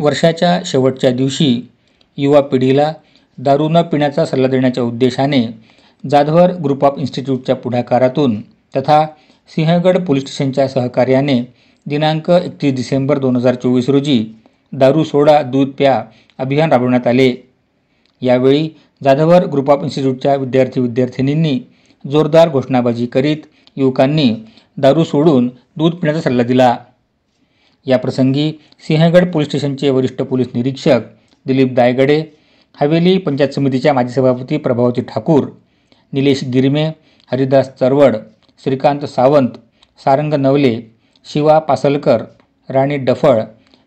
वर्षाच्या शेवटच्या दिवशी युवा पिढीला दारू न पिण्याचा सल्ला देण्याच्या उद्देशाने जाधवर ग्रुप ऑफ इन्स्टिट्यूटच्या पुढाकारातून तथा सिंहगड पोलीस स्टेशनच्या सहकार्याने दिनांक 31 डिसेंबर 2024 रोजी दारू सोडा दूध प्या अभियान राबवण्यात आले। यावेळी जाधवर ग्रुप ऑफ इन्स्टिट्यूटच्या विद्यार्थी-विद्यार्थिनींनी जोरदार घोषणाबाजी करीत युवकांनी दारू सोडून दूध पिण्याचा सल्ला दिला। याप्रसंगी सिंहगड पोलीस स्टेशनचे वरिष्ठ पोलीस निरीक्षक दिलीप दायगडे, हवेली पंचायत समितीच्या माजी सभापती प्रभावती ठाकूर, निलेश गिरमे, हरिदास चरवड, श्रीकांत सावंत, सारंग नवले, शिवा पासलकर, राणी डफळ,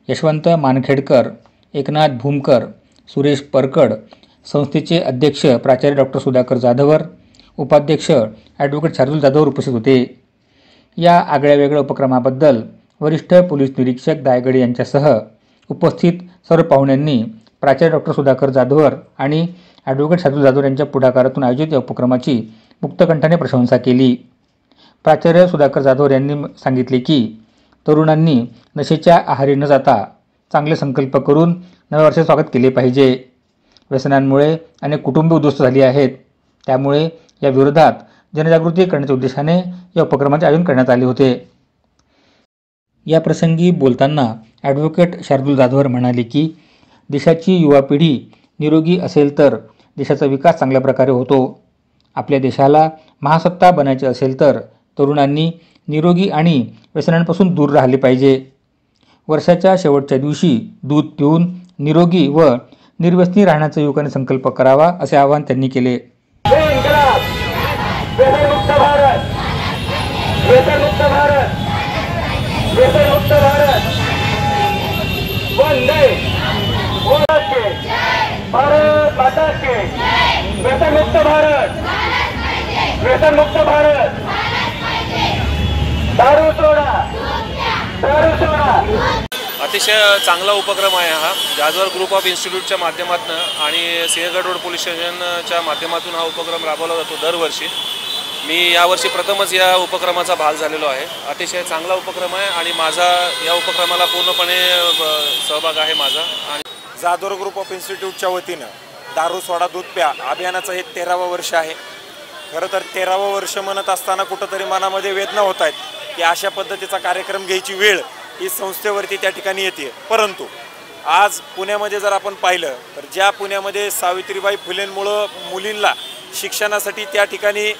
यशवंत मानखेडकर, एकनाथ भूमकर, सुरेश परकड, संस्थेचे अध्यक्ष प्राचार्य डॉक्टर सुधाकर जाधवर, उपाध्यक्ष ॲडव्होकेट शार्दूल जाधवर उपस्थित होते। या आगळ्यावेगळ्या उपक्रमाबद्दल वरिष्ठ पोलीस निरीक्षक दायगडे यांच्यासह उपस्थित सर्व पाहुण्यांनी प्राचार्य डॉक्टर सुधाकर जाधवर आणि ॲडव्होकेट शार्दूल जाधवर यांच्या पुढाकारातून आयोजित या उपक्रमाची मुक्तकंठाने प्रशंसा केली। प्राचार्य सुधाकर जाधवर यांनी सांगितले की तरुणांनी नशेच्या आहारी न जाता चांगले संकल्प करून नव्या वर्षाचे स्वागत केले पाहिजे। व्यसनांमुळे अनेक कुटुंबे उद्ध्वस्त झाली आहेत, त्यामुळे या विरोधात जनजागृती करण्याच्या उद्देशाने या उपक्रमाचे आयोजन करण्यात आले होते। या प्रसंगी बोलताना ॲडव्होकेट शार्दूल जाधवर म्हणाले की देशाची युवा पिढी निरोगी असेल तर देशाचा विकास चांगल्या प्रकारे होतो। आपल्या देशाला महासत्ता बनायचे असेल तर तरुणांनी निरोगी आणि व्यसनांपासून दूर राहिले पाहिजे। वर्षाच्या शेवटच्या दिवशी दूध पिऊन निरोगी व निर्व्यसनी राहण्याचा युवकांनी संकल्प करावा असे आवाहन त्यांनी केले। अतिशय चांगला उपक्रम आहे हा जाधवर ग्रुप ऑफ इन्स्टिट्यूटच्या माध्यमातून आणि सिंहगड रोड पोलीस स्टेशनच्या माध्यमातून हा उपक्रम राबवला जातो दरवर्षी। मी यावर्षी प्रथमच या उपक्रमाचा भाग झालेलो आहे। अतिशय चांगला उपक्रम आहे आणि माझा या उपक्रमाला पूर्णपणे सहभाग आहे माझा। आणि जाधवर ग्रुप ऑफ इन्स्टिट्यूटच्या वतीनं दारू सोडा दूध प्या अभियानाचं हे 13वं वर्ष आहे। खरं तर 13वं वर्ष म्हणत असताना कुठंतरी मनामध्ये वेदना होत आहेत की अशा पद्धतीचा कार्यक्रम घ्यायची वेळ ही संस्थेवरती त्या ठिकाणी येते। परंतु आज पुण्यामध्ये जर आपण पाहिलं तर ज्या पुण्यामध्ये सावित्रीबाई फुलेंमुळं मुलींना शिक्षणासाठी त्या ठिकाणी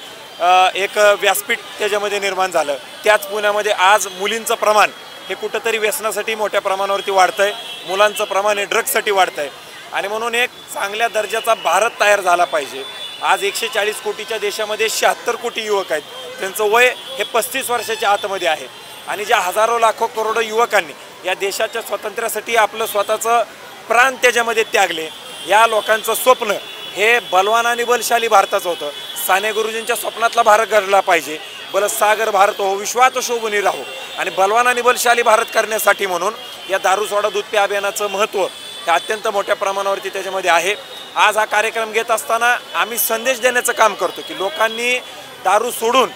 एक व्यासपीठ त्याच्यामध्ये निर्माण झालं, त्याच पुण्यामध्ये आज मुलींचं प्रमाण हे कुठंतरी व्यसनासाठी मोठ्या प्रमाणावरती वाढतं आहे, मुलांचं प्रमाण हे ड्रग्ससाठी वाढतं आहे। आणि म्हणून एक चांगल्या दर्जाचा भारत तयार झाला पाहिजे। आज 140 कोटीच्या देशामध्ये 76 कोटी युवक आहेत, त्यांचं वय हे 35 वर्षाच्या आतमध्ये आहे। आणि ज्या हजारो लाखो करोडो युवकांनी या देशाच्या स्वातंत्र्यासाठी आपलं स्वतःचं प्राण त्याच्यामध्ये त्यागले, या लोकांचं स्वप्न हे बलवान आणि बलशाली भारताचं होतं। साने गुरुजींच्या स्वप्नातला भारत घडला पाहिजे, बलसागर भारत हो विश्वात शोभून राहो। आणि बलवान आणि बलशाली भारत करण्यासाठी म्हणून या दारू सोडा दूध प्या अभियानाचं महत्त्व हे अत्यंत मोठ्या प्रमाणावरती त्याच्यामध्ये आहे। आज हा कार्यक्रम घेत असताना आम्ही संदेश देण्याचं काम करतो की लोकांनी दारू सोडून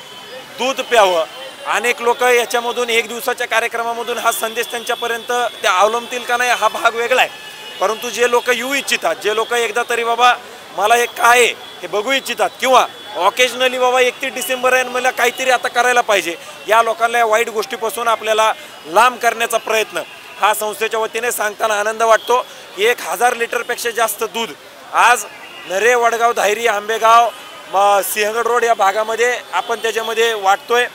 दूध प्यावं। अनेक लोक याच्यामधून एक दिवसाच्या कार्यक्रमामधून हा संदेश त्यांच्यापर्यंत ते अवलंबतील का नाही हा भाग वेगळा आहे, परंतु जे लोक येऊ इच्छितात, जे लोक एकदा तरी बाबा मला हे काय आहे हे बघू इच्छितात किंवा ऑकेजनली बाबा 31 डिसेंबर आहे मला काहीतरी आता करायला पाहिजे, या लोकांना या वाईट गोष्टीपासून आपल्याला लांब करण्याचा प्रयत्न हा संस्थेच्या वतीने सांगताना आनंद वाटतो की 1000 लिटरपेक्षा जास्त दूध आज नरे, वडगाव, धायरी, आंबेगाव, सिंहगड रोड या भागामध्ये आपण त्याच्यामध्ये वाटतोय।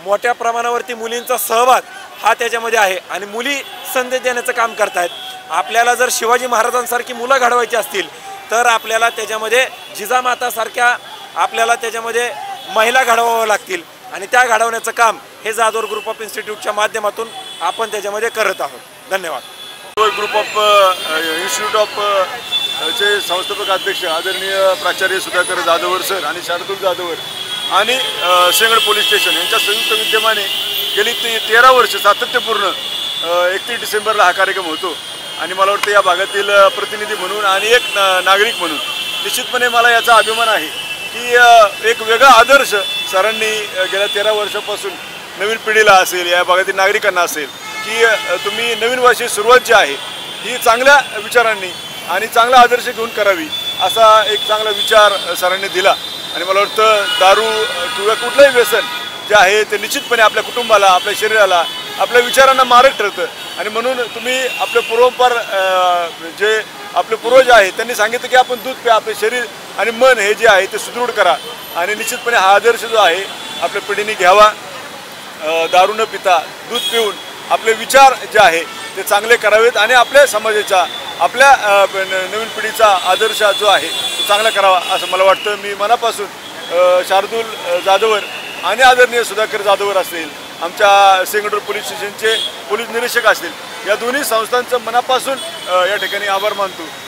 मोठ्या प्रमाणावरती मुलींचा सहभाग हा त्याच्यामध्ये आहे आणि मुली संदेश देण्याचं काम करतायत। आपल्याला जर शिवाजी महाराजांसारखी मुलं घडवायची असतील तर आपल्याला त्याच्यामध्ये जिजामातासारख्या आपल्याला त्याच्यामध्ये महिला घडवाव्या लागतील आणि त्या घडवण्याचं काम हे जाधवर ग्रुप ऑफ इन्स्टिट्यूटच्या माध्यमातून आपण त्याच्यामध्ये करत आहोत। धन्यवाद। ग्रुप ऑफ इन्स्टिट्यूट ऑफ चे संस्थापक अध्यक्ष आदरणीय प्राचार्य सुधाकर जाधवर सर आणि शार्दूल जाधवर आणि सिंहगड पोलीस स्टेशन यांच्या संयुक्त विद्यमाने गेली 13 वर्ष सातत्यपूर्ण 31 डिसेंबरला हा कार्यक्रम होतो। आणि मला वाटतं या भागातील प्रतिनिधी म्हणून आणि एक नागरिक म्हणून निश्चितपणे मला याचा अभिमान आहे की एक वेगळा आदर्श सरांनी गेल्या 13 वर्षापासून नवीन पिढीला असेल, या भागातील नागरिकांना असेल की तुम्ही नवीन वर्षाची सुरुवात जी आहे ही चांगल्या विचारांनी आणि चांगला आदर्श घेऊन करावी असा एक चांगला विचार सरांनी दिला। आणि मला वाटतं दारू किंवा कुठलंही व्यसन जे आहे ते निश्चितपणे आपल्या कुटुंबाला, आपल्या शरीराला, आपल्या विचारांना मारक ठरतं। आणि म्हणून तुम्ही आपले पूर्वापार जे आपले पूर्वज आहेत त्यांनी सांगितलं की आपण दूध प्या, आपले शरीर आणि मन हे जे आहे ते सुदृढ करा। आणि निश्चितपणे हा आदर्श जो आहे आपल्या पिढीने घ्यावा। दारू न पिता दूध पिऊन आपले विचार जे आहे ते चांगले करावेत आणि आपल्या समाजाचा, आपल्या नवीन पिढीचा आदर्श जो आहे तो चांगला करावा असं मला वाटतं। मी मनापासून शार्दूल जाधवर आणि आदरणीय सुधाकर जाधवर असतील, आमच्या सिंहगड पोलीस स्टेशनचे पोलीस निरीक्षक असतील, या दोन्ही संस्थांचं मनापासून या ठिकाणी आभार मानतो।